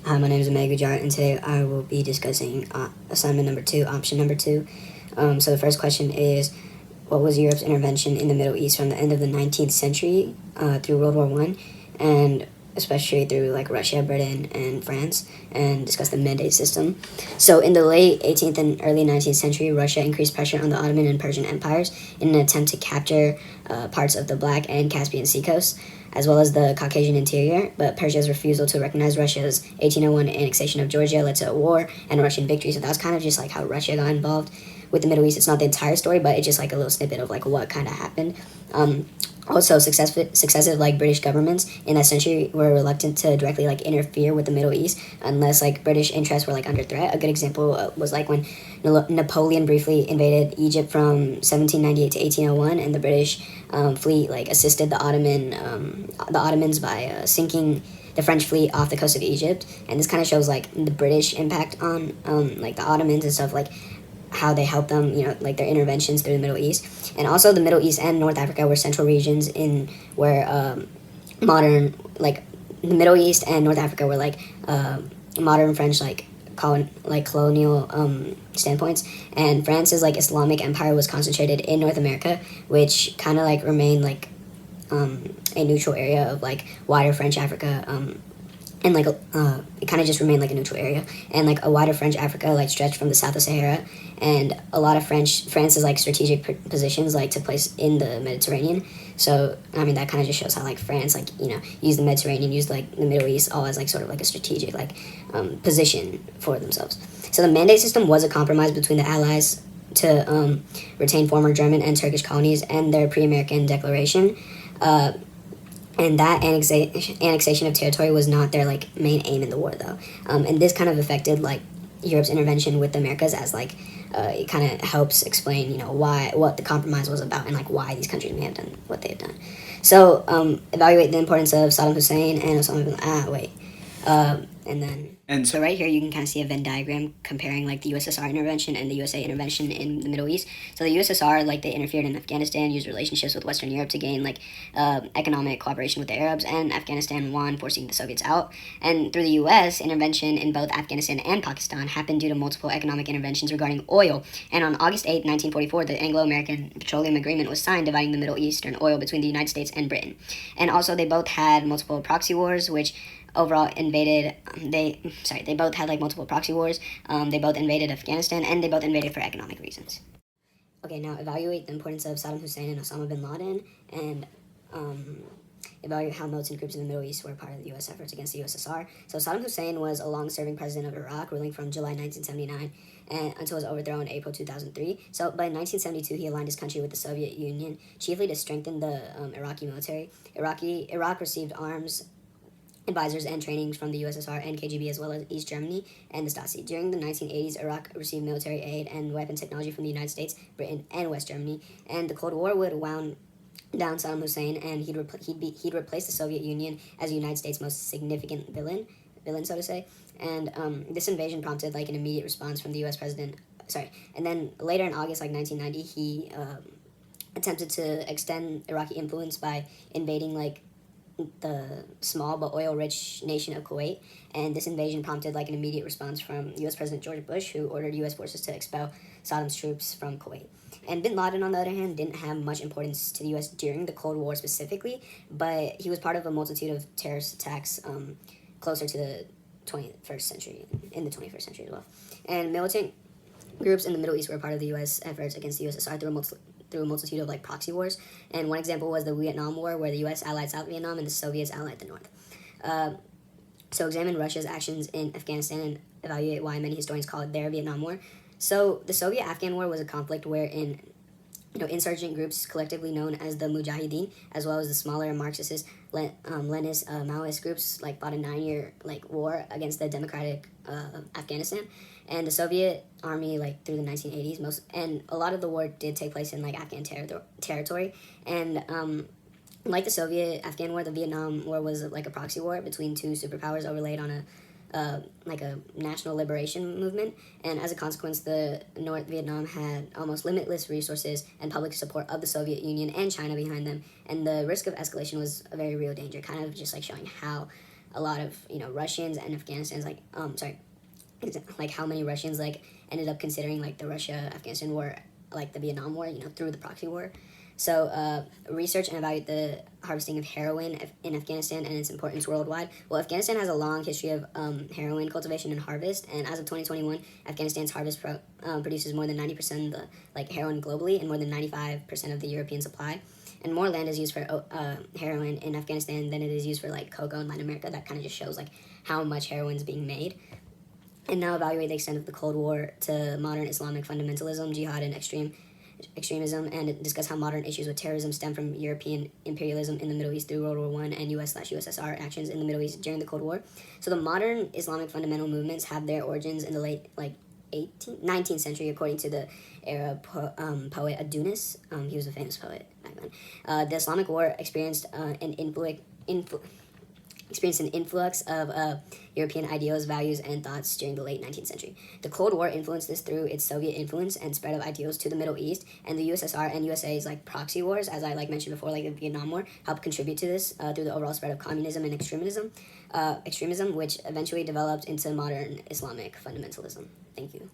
Hi, my name is Amanda Gujar, and today I will be discussing assignment number two, option number two. So the first question is, what was Europe's intervention in the Middle East from the end of the 19th century through World War One, and especially through like Russia, Britain, and France, and discuss the Mandate system. So in the late 18th and early 19th century, Russia increased pressure on the Ottoman and Persian empires in an attempt to capture parts of the Black and Caspian Sea coasts, as well as the Caucasian interior, but Persia's refusal to recognize Russia's 1801 annexation of Georgia led to a war and a Russian victory. So that was kind of just like how Russia got involved with the Middle East. It's not the entire story, but it's just like a little snippet of like what kind of happened. Also, successive like British governments in that century were reluctant to directly like interfere with the Middle East unless like British interests were like under threat. A good example was like when Napoleon briefly invaded Egypt from 1798 to 1801, and the British fleet like assisted the Ottomans by sinking the French fleet off the coast of Egypt. And this kind of shows like the British impact on like the Ottomans and stuff, like how they helped them, like their interventions through the Middle East. And also the Middle East and North Africa were central regions in where modern, like the Middle East and North Africa were like modern French colonial standpoints. And France's like Islamic empire was concentrated in North America, which kind of like remained like a neutral area of like wider French Africa, and like it kind of just remained like a neutral area, and like a wider French Africa like stretched from the south of Sahara, and a lot of France's like strategic positions like took place in the Mediterranean. So I mean that kind of just shows how like France like used the Mediterranean, used like the Middle East all as like sort of like a strategic like position for themselves. So the Mandate system was a compromise between the Allies to retain former German and Turkish colonies and their pre-American declaration. And that annexation of territory was not their like main aim in the war, though. And this kind of affected like Europe's intervention with the Americas, as like it kind of helps explain what the compromise was about and like why these countries may have done what they have done. So evaluate the importance of Saddam Hussein and Osama bin and then And so right here you can kind of see a Venn diagram comparing like the USSR intervention and the USA intervention in the Middle East. So the USSR, like, they interfered in Afghanistan, used relationships with Western Europe to gain like economic cooperation with the Arabs, and Afghanistan won, forcing the Soviets out. And through the US, intervention in both Afghanistan and Pakistan happened due to multiple economic interventions regarding oil. And on August 8, 1944, the Anglo-American Petroleum Agreement was signed, dividing the Middle Eastern oil between the United States and Britain. And also they both had multiple proxy wars, which overall invaded they both had like multiple proxy wars. They both invaded Afghanistan, and they both invaded for economic reasons. Okay, now evaluate the importance of Saddam Hussein and Osama bin Laden, and evaluate how militant groups in the Middle East were part of the U.S. efforts against the USSR. So Saddam Hussein was a long-serving president of Iraq, ruling from July 1979 and until his overthrow in April 2003. So by 1972, he aligned his country with the Soviet Union, chiefly to strengthen the Iraqi military. Iraq received arms, advisors, and trainings from the USSR and KGB, as well as East Germany and the Stasi. During the 1980s, Iraq received military aid and weapon technology from the United States, Britain, and West Germany. And the Cold War would wound down Saddam Hussein, and he'd replace the Soviet Union as the United States' most significant villain, so to say. And this invasion prompted like an immediate response from the U.S. president. And then later in August, like 1990, he attempted to extend Iraqi influence by invading like the small but oil-rich nation of Kuwait, and this invasion prompted like an immediate response from U.S. President George Bush, who ordered U.S. forces to expel Saddam's troops from Kuwait. And Bin Laden, on the other hand, didn't have much importance to the U.S. during the Cold War specifically, but he was part of a multitude of terrorist attacks closer to the 21st century, in the 21st century as well. And militant groups in the Middle East were part of the U.S. efforts against the USSR through a multitude of like proxy wars. And one example was the Vietnam War, where the U.S. allied South Vietnam and the Soviets allied the North. So examine Russia's actions in Afghanistan and evaluate why many historians call it their Vietnam War. So the Soviet-Afghan War was a conflict wherein insurgent groups collectively known as the Mujahideen, as well as the smaller Marxist, Leninist, Maoist groups, like fought a 9-year like war against the democratic Afghanistan. And the Soviet army, like through the 1980s, and a lot of the war did take place in like Afghan territory. And like the Soviet Afghan War, the Vietnam War was like a proxy war between two superpowers overlaid on a like a national liberation movement. And as a consequence, the North Vietnam had almost limitless resources and public support of the Soviet Union and China behind them. And the risk of escalation was a very real danger, kind of just like showing how a lot of Russians and Afghanistan's like how many Russians like ended up considering like the Russia-Afghanistan war like the Vietnam War, through the proxy war. So, research and evaluate the harvesting of heroin in Afghanistan and its importance worldwide. Well, Afghanistan has a long history of heroin cultivation and harvest, and as of 2021, Afghanistan's harvest produces more than 90% of the like heroin globally and more than 95% of the European supply. And more land is used for heroin in Afghanistan than it is used for like cocoa in Latin America. That kind of just shows like how much heroin is being made. And now evaluate the extent of the Cold War to modern Islamic fundamentalism, jihad, and extremism, and discuss how modern issues with terrorism stem from European imperialism in the Middle East through World War I and US/USSR actions in the Middle East during the Cold War. So the modern Islamic fundamental movements have their origins in the late 19th century, according to the Arab poet Adunis. He was a famous poet back then. The Islamic War experienced an influx of European ideals, values, and thoughts during the late 19th century. The Cold War influenced this through its Soviet influence and spread of ideals to the Middle East, and the USSR and USA's like proxy wars, as I like mentioned before, like the Vietnam War, helped contribute to this through the overall spread of communism and extremism, which eventually developed into modern Islamic fundamentalism. Thank you.